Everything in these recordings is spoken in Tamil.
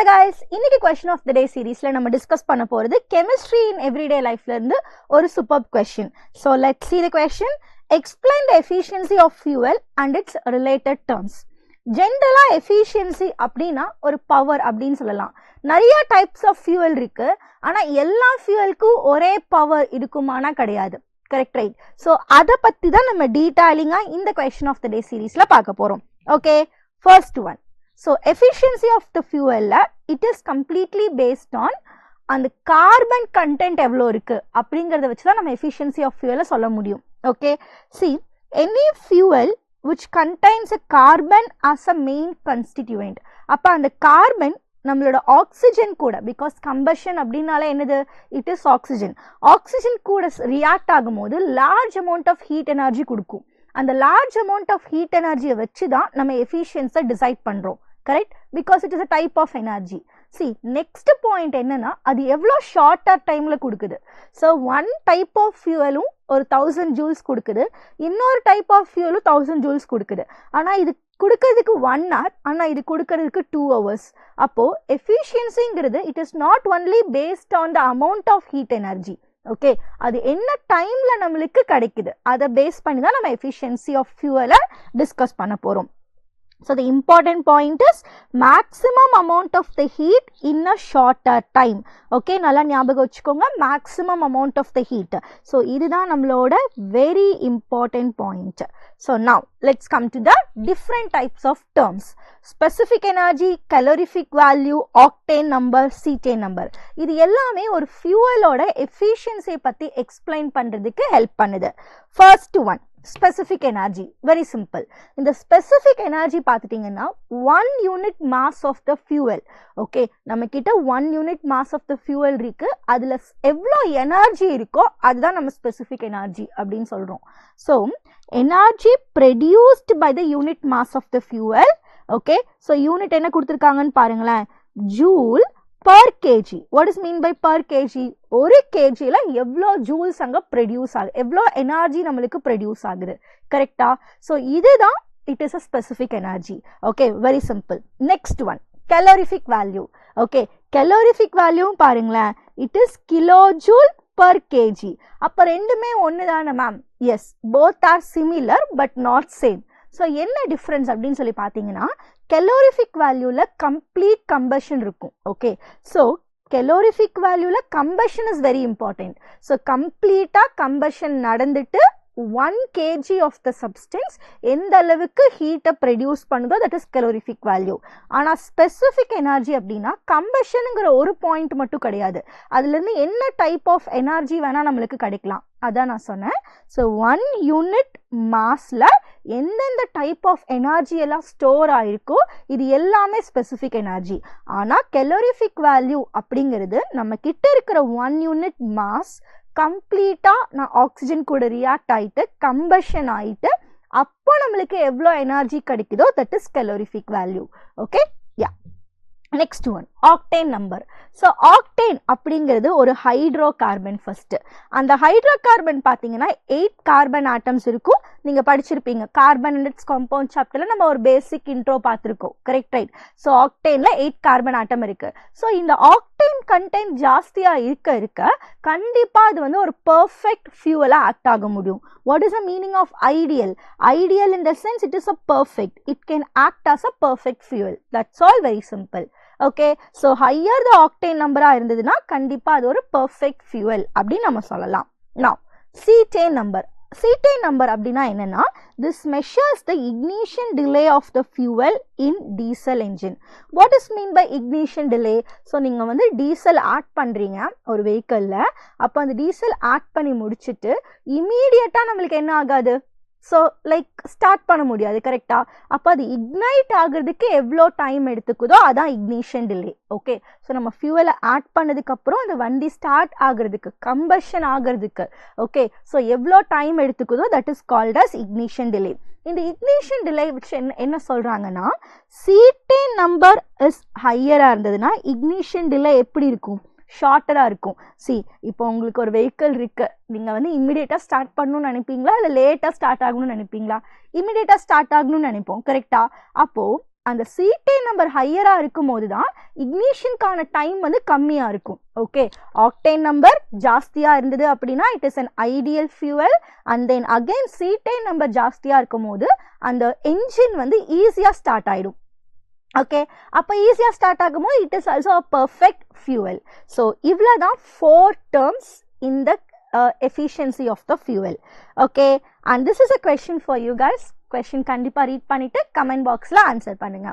Hello guys, இன்னைக்கு question of the day seriesல நம்ம டிஸ்கஸ் பண்ண போறது chemistry in everyday lifeல இருந்து ஒரு superb question. So let's see the question. Explain the efficiency of fuel and its related terms. ஜென்ரலா efficiency அப்படின்னா ஒரு பவர் அப்படின்னு சொல்லலாம். நிறைய டைப்ஸ் ஆஃப் fuel இருக்கு. ஆனா எல்லா fuelக்கும் ஒரே பவர் இருக்குமானா கிடையாது. Correct right. ஸோ அதை பத்தி தான் நம்ம டீடைலிங்கா இந்த question of the day seriesல பார்க்க போறோம். Okay, first one. So efficiency of the fuel it is completely based on அந்த carbon content எவ்வளோ இருக்கு அப்படிங்கறத வச்சு தான் நம்ம efficiency of fuel சொல்ல முடியும். Okay, see any fuel which contains a carbon as a main constituent, அப்ப அந்த carbon நம்மளோட ஆக்சிஜன் கூட, பிகாஸ் கம்பஷன் அப்படின்னால என்னது, இட் இஸ் ஆக்சிஜன். ஆக்சிஜன் கூட ரியாக்ட் ஆகும்போது large amount of heat energy கொடுக்கும். அந்த லார்ஜ் அமௌண்ட் ஆஃப் ஹீட் எனர்ஜியை வச்சு தான் நம்ம எஃபிஷியன்ஸை டிசைட் பண்ணுறோம். Correct, because it is a type of energy. See next point என்னன்னா, அது எவ்வளோ ஷார்ட்டர் டைமில் கொடுக்குது. ஸோ ஒன் டைப் ஆஃப் ஃபியூவலும் ஒரு 1000 ஜூல்ஸ் கொடுக்குது, இன்னொரு டைப் ஆஃப் ஃபியூவலும் 1000 ஜூல்ஸ் கொடுக்குது. ஆனால் இது கொடுக்கறதுக்கு 1 hour, ஆனால் இது கொடுக்கறதுக்கு 2 hours. அப்போது எஃபிஷியன்சிங்கிறது it is not only based on the amount of heat energy. Okay, அது என்ன டைம்ல நம்மளுக்கு கிடைக்குது அதை பேஸ் பண்ணி தான் நம்ம எஃபிஷியன்சி ஆஃப் ஃபியூவலை டிஸ்கஸ் பண்ண போறோம். So the important point is maximum amount of the heat in a shorter time. Okay, நல்லா ஞாபகம் வச்சுக்கோங்க, maximum amount of the heat. So இதுதான் நம்மளோட very important point. So now let's come to the different types of terms. Specific energy, calorific value, octane number, cetane number. இது எல்லாமே ஒரு fuelோட efficiency பத்தி explain பண்றதுக்கு help பண்ணுது. First one, specific energy. Very simple. இந்த specific energy பார்த்துட்டீங்கன்னா 1 unit mass of the fuel. Okay, நம்ம கிட்ட 1 unit mass of the fuel இருக்கு, அதுல எவ்வளோ எனர்ஜி இருக்கோ அதுதான் நம்ம specific energy அப்படின்னு சொல்றோம். So energy produced by the unit mass of the fuel. Okay, so unit என்ன கொடுத்துருக்காங்கன்னு பாருங்களேன், joule per kg. What is mean by per kg? ஒரு kgல எவ்வளோ ஜூல்ஸ் அங்க ப்ரொடியூஸ் ஆகுது, எவ்வளோ எனர்ஜி நம்மளுக்கு ப்ரொடியூஸ் ஆகுது. கரெக்டா? ஸோ இதுதான் it is a specific energy. Okay, very simple. Next one, calorific value. Okay, calorific value பாருங்களேன், it is kilo joule per kg. அப்போ ரெண்டுமே ஒன்று தானே ma'am? Yes, both are similar but not same. So என்ன டிஃப்ரென்ஸ் அப்படின்னு சொல்லி பார்த்தீங்கன்னா, calorific வேல்யூவில் கம்ப்ளீட் கம்பஷன் இருக்கும். ஓகே, ஸோ calorific வேல்யூவில் combustion is very important. So கம்ப்ளீட்டாக கம்பஷன் நடந்துட்டு 1 kg of the substance எந்த அளவுக்கு ஹீட்டை ப்ரொடியூஸ் பண்ணுதோ தட் இஸ் calorific value. ஆனால் ஸ்பெசிஃபிக் எனர்ஜி அப்படின்னா கம்பஷனுங்கிற ஒரு பாயிண்ட் மட்டும் கிடையாது, அதுலேருந்து என்ன டைப் ஆஃப் எனர்ஜி வேணால் நம்மளுக்கு கிடைக்கலாம். அதான் நான் சொன்னேன். ஸோ 1 யூனிட் மாஸில் எந்தெந்த டைப் ஆஃப் எனர்ஜி எல்லாம் ஸ்டோர் ஆயிருக்கோ இது எல்லாமே ஸ்பெசிஃபிக் எனர்ஜி. ஆனால் calorific வேல்யூ அப்படிங்கிறது நம்ம கிட்ட இருக்கிற 1 யூனிட் மாஸ் கம்ப்ளீட்டாக நான் ஆக்சிஜன் கூட ரியாக்ட் ஆகிட்டு கம்பஷன் ஆகிட்டு அப்போ நம்மளுக்கு எவ்வளோ எனர்ஜி கிடைக்குதோ that is calorific value. Okay, yeah. Next one, octane number. So octane அப்படிங்கிறது ஒரு ஹைட்ரோ கார்பன். ஃபர்ஸ்ட் அந்த ஹைட்ரோ கார்பன் பார்த்தீங்கன்னா 8 கார்பன் ஆட்டம்ஸ் இருக்கும். நீங்கள் படிச்சிருப்பீங்க கார்பன் அண்ட் இட்ஸ் காம்பவுண்ட் சாப்டர்ல நம்ம ஒரு பேசிக் இன்ட்ரோ பார்த்துருக்கோம். Correct right. ஸோ ஆக்டேன்ல 8 கார்பன் ஆட்டம் இருக்கு. ஸோ இந்த ஆக்டேன் கண்டென்ட் ஜாஸ்தியாக இருக்க இருக்க கண்டிப்பாக அது வந்து ஒரு பர்ஃபெக்ட் ஃபியூவலாக ஆக்ட் ஆக முடியும். What is the meaning of ideal? Ideal in the sense it is a perfect, it can act as a perfect fuel. That's all, very simple. Okay, so higher the octane நம்பராக இருந்ததுன்னா கண்டிப்பாக அது ஒரு பர்ஃபெக்ட் ஃபியூவல் அப்படின்னு நம்ம சொல்லலாம். Now cetane number. cetane number அப்படின்னா என்னன்னா, this measures the ignition delay of the fuel in diesel engine. What is mean by ignition delay? So நீங்கள் வந்து டீசல் ஆட் பண்ணுறீங்க ஒரு வெஹிக்கிளில், அப்போ அந்த டீசல் ஆட் பண்ணி முடிச்சுட்டு இமீடியட்டாக நம்மளுக்கு என்ன ஆகாது, ஸோ லைக் ஸ்டார்ட் பண்ண முடியாது. கரெக்டா? அப்போ அது இக்னைட் ஆகுறதுக்கு எவ்வளோ டைம் எடுத்துக்குதோ அதான் இக்னிஷன் டிலே. ஓகே, ஸோ நம்ம ஃபியூவலை ஆட் பண்ணதுக்கப்புறம் அந்த வண்டி ஸ்டார்ட் ஆகுறதுக்கு, கம்பஷன் ஆகுறதுக்கு, ஓகே, ஸோ எவ்வளோ டைம் எடுத்துக்குதோ that is called as ignition delay. இந்த இக்னிஷன் டிலே வச்சு என்ன சொல்கிறாங்கன்னா, cetane நம்பர் இஸ் ஹையராக இருந்ததுன்னா இக்னிஷன் டிலே எப்படி இருக்கும், ஷார்ட்டராக இருக்கும். சி இப்போ உங்களுக்கு ஒரு வெஹிக்கிள் இருக்கு, நீங்கள் வந்து இம்மிடியேட்டாக ஸ்டார்ட் பண்ணணும்னு நினைப்பீங்களா இல்லை லேட்டாக ஸ்டார்ட் ஆகணும்னு நினைப்பீங்களா? இம்மிடியேட்டாக ஸ்டார்ட் ஆகணும்னு நினைப்போம். கரெக்டா? அப்போது அந்த cetane நம்பர் ஹையரா இருக்கும்போது தான் இக்னிஷனுக்கான டைம் வந்து கம்மியா இருக்கும். ஓகே, ஆக்டேன் நம்பர் ஜாஸ்தியா இருந்தது அப்படின்னா it is an ideal fuel. And then again cetane number ஜாஸ்தியா இருக்கும்போது அந்த என்ஜின் வந்து ஈஸியா ஸ்டார்ட் ஆயிடும். ஓகே, அப்போ ஈஸியா ஸ்டார்ட் ஆகும்போது it is also a perfect fuel. So இவ்வளோ தான் 4 terms in the efficiency of the fuel. Okay, and this is a question for you guys. Question கண்டிப்பா read பண்ணிட்டு comment boxல answer பண்ணுங்க.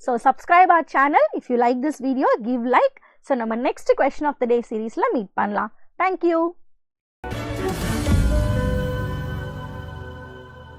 So subscribe our channel. If you like this video, give like. So நம்ம next question of the day seriesல meet பண்ணலாம். Thank you.